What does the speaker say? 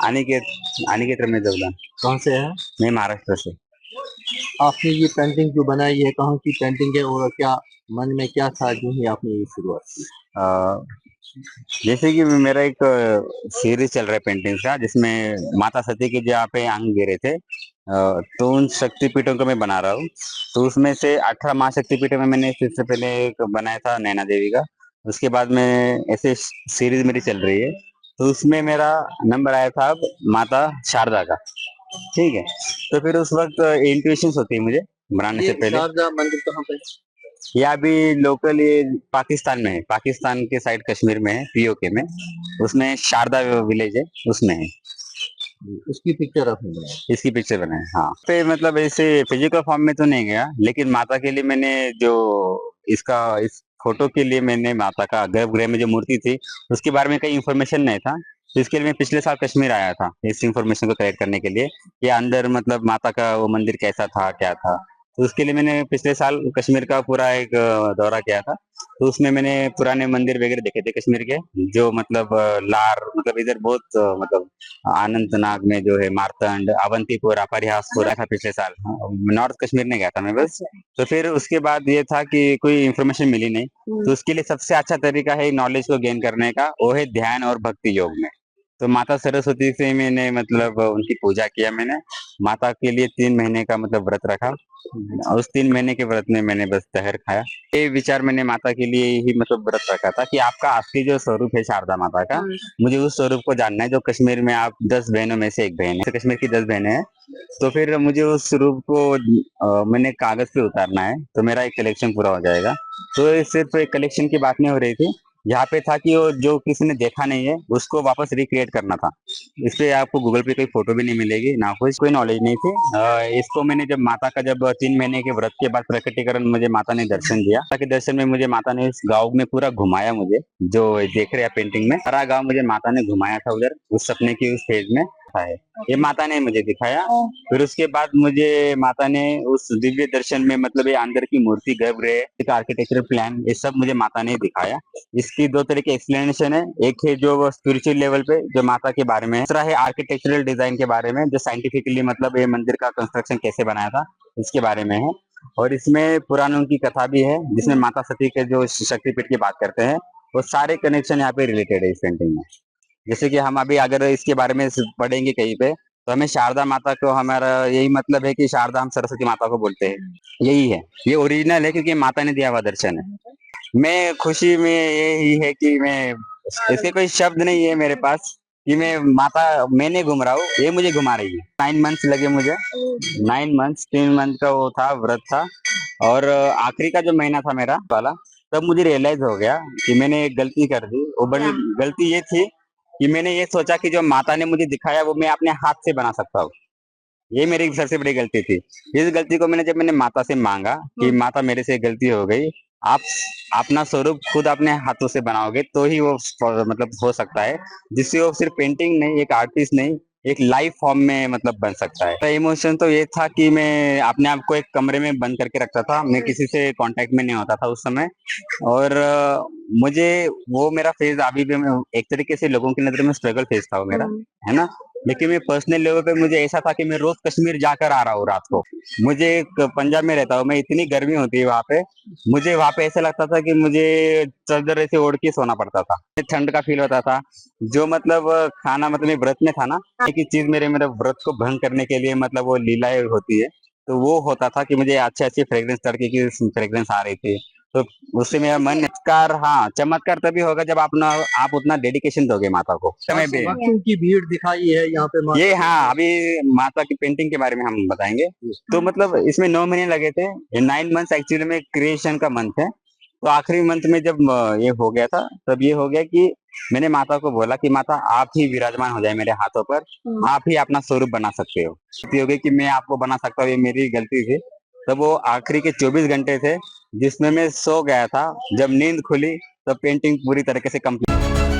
अनिकेत अनिकेत रमेश देवदान। कहाँ से है? मैं महाराष्ट्र से। आपने ये पेंटिंग जो बनाई है कहाँ की पेंटिंग है और क्या मन में क्या था जो ही आपने ये शुरुआत की? अ, जैसे कि मेरा एक सीरीज चल रहा है पेंटिंग्स का, जिसमें माता सती के जहाँ पे अंग गिरे थे, तो उन शक्तिपीठों को मैं बना रहा हूँ। तो उसमें से 18 महाशक्तिपीठों में मैंने सबसे पहले एक बनाया था नैना देवी का। उसके बाद में ऐसे सीरीज मेरी चल रही है। तो उसमें मेरा नंबर आया था अब माता शारदा का। ठीक है। तो फिर उस वक्त इंट्यूशंस होती है मुझे बनाने ये से पहले। शारदा मंदिर कहाँ पे है? ये अभी लोकल ये पाकिस्तान में है, पाकिस्तान के साइड कश्मीर में है, पीओके में। उसमें शारदा विलेज है, उसमें है। उसकी पिक्चर आपने बनाई? इसकी पिक्चर बनाए, हाँ। पे मतलब ऐसे फिजिकल फॉर्म में तो नहीं गया, लेकिन माता के लिए मैंने जो इसका इस फोटो के लिए मैंने माता का गर्भगृह में जो मूर्ति थी, उसके बारे में कई इन्फॉर्मेशन नहीं था। तो इसके लिए मैं पिछले साल कश्मीर आया था इस इन्फॉर्मेशन को कलेक्ट करने के लिए, कि अंदर मतलब माता का वो मंदिर कैसा था, क्या था। तो उसके लिए मैंने पिछले साल कश्मीर का पूरा एक दौरा किया था। तो उसमें मैंने पुराने मंदिर वगैरह देखे थे कश्मीर के, जो मतलब लार मतलब इधर बहुत मतलब अनंतनाग में जो है मारतंड, अवंतीपुर, अपरिहासपुर था पिछले साल। नॉर्थ कश्मीर में गया था मैं बस। तो फिर उसके बाद ये था कि कोई इन्फॉर्मेशन मिली नहीं। तो उसके लिए सबसे अच्छा तरीका है नॉलेज को गेन करने का, वो है ध्यान और भक्ति योग में। तो माता सरस्वती से मैंने मतलब उनकी पूजा किया मैंने। माता के लिए 3 महीने का मतलब व्रत रखा, और उस 3 महीने के व्रत में मैंने बस जहर खाया। ये विचार मैंने माता के लिए ही मतलब व्रत रखा था कि आपका असली जो स्वरूप है शारदा माता का, मुझे उस स्वरूप को जानना है। जो कश्मीर में आप 10 बहनों में से एक बहन है, तो कश्मीर की 10 बहनें हैं। तो फिर मुझे उस स्वरूप को मैंने कागज पे उतारना है, तो मेरा एक कलेक्शन पूरा हो जाएगा। तो ये सिर्फ एक कलेक्शन की बात नहीं हो रही थी, यहाँ पे था कि वो जो किसी ने देखा नहीं है उसको वापस रिक्रिएट करना था। इस पे आपको गूगल पे कोई फोटो भी नहीं मिलेगी ना, कोई नॉलेज नहीं थी। इसको मैंने जब माता का जब 3 महीने के व्रत के बाद प्रकटीकरण मुझे माता ने दर्शन दिया। माता के दर्शन में मुझे माता ने इस गाँव में पूरा घुमाया, मुझे जो देख रहे हैं पेंटिंग में सारा गाँव मुझे माता ने घुमाया था उधर उस सपने की उस फेज में है। ये माता ने मुझे दिखाया। फिर उसके बाद मुझे माता ने उस दिव्य दर्शन में मतलब ये अंदर की मूर्ति, गर्भगृह, आर्किटेक्चरल प्लान, ये सब मुझे माता ने दिखाया। इसकी दो तरह की एक्सप्लेनेशन है। एक है जो स्पिरिचुअल लेवल पे जो माता के बारे में है, दूसरा है आर्किटेक्चरल डिजाइन के बारे में, जो साइंटिफिकली मतलब ये मंदिर का कंस्ट्रक्शन कैसे बनाया था इसके बारे में है। और इसमें पुराणों की कथा भी है, जिसमें माता सती के जो शक्तिपीठ की बात करते हैं, वो सारे कनेक्शन यहाँ पे रिलेटेड है इस पेंटिंग में। जैसे कि हम अभी अगर इसके बारे में पढ़ेंगे कहीं पे, तो हमें शारदा माता को, हमारा यही मतलब है कि शारदा हम सरस्वती माता को बोलते हैं, यही है। ये ओरिजिनल है क्योंकि माता ने दिया हुआ दर्शन है। मैं खुशी में यही है कि मैं, इसके कोई शब्द नहीं है मेरे पास कि मैं माता मैंने घूम रहा हूँ, ये मुझे घुमा रही है। 9 मंथ्स लगे मुझे, 9 मंथ्स, 3 मंथ का वो था व्रत था। और आखिरी का जो महीना था मेरा वाला, तब मुझे रियलाइज हो गया कि मैंने एक गलती कर दी। वो बड़ी गलती ये थी कि मैंने ये सोचा कि जो माता ने मुझे दिखाया वो मैं अपने हाथ से बना सकता हूँ। ये मेरी सबसे बड़ी गलती थी। इस गलती को जब मैंने माता से मांगा कि माता मेरे से गलती हो गई, आप अपना स्वरूप खुद अपने हाथों से बनाओगे तो ही वो मतलब हो सकता है, जिससे वो सिर्फ पेंटिंग नहीं, एक आर्टिस्ट नहीं, एक लाइफ फॉर्म में मतलब बन सकता है। तो इमोशन तो ये था कि मैं अपने आप को एक कमरे में बंद करके रखता था, मैं किसी से कांटेक्ट में नहीं होता था उस समय। और मुझे वो मेरा फेज अभी भी, मैं एक तरीके से लोगों की नजर में स्ट्रगल फेज था वो मेरा, है ना। लेकिन मैं पर्सनल लेवल पे मुझे ऐसा था कि मैं रोज कश्मीर जाकर आ रहा हूँ रात को। मुझे पंजाब में रहता हूँ मैं, इतनी गर्मी होती है वहां पे, मुझे वहां पे ऐसा लगता था कि मुझे चादर ऐसे ओढ़ के सोना पड़ता था, ठंड का फील होता था। जो मतलब खाना मतलब मैं व्रत में था ना, एक ही चीज मेरे मेरे व्रत को भंग करने के लिए मतलब वो लीलाएं होती है। तो वो होता था कि मुझे अच्छे अच्छे फ्रेग्रेंस, तड़के की फ्रेग्रेंस आ रही थी। तो उससे मेरा मन चमत्कार, हाँ चमत्कार तभी होगा जब आप उतना डेडिकेशन दोगे माता को समय पे। भक्तों की भीड़ दिखाई है यहाँ पे ये माता हाँ, अभी माता की पेंटिंग के बारे में हम बताएंगे। तो मतलब इसमें 9 महीने लगे थे। ये 9 मंथ्स एक्चुअली में क्रिएशन का मंथ है। तो आखिरी मंथ में जब ये हो गया था, तब ये हो गया कि मैंने माता को बोला कि माता आप ही विराजमान हो जाए मेरे हाथों पर, आप ही अपना स्वरूप बना सकते हो। गलती हो गई कि मैं आपको बना सकता हूँ, ये मेरी गलती थी। तब वो आखिरी के 24 घंटे थे जिसमें मैं सो गया था। जब नींद खुली तो पेंटिंग पूरी तरीके से कंप्लीट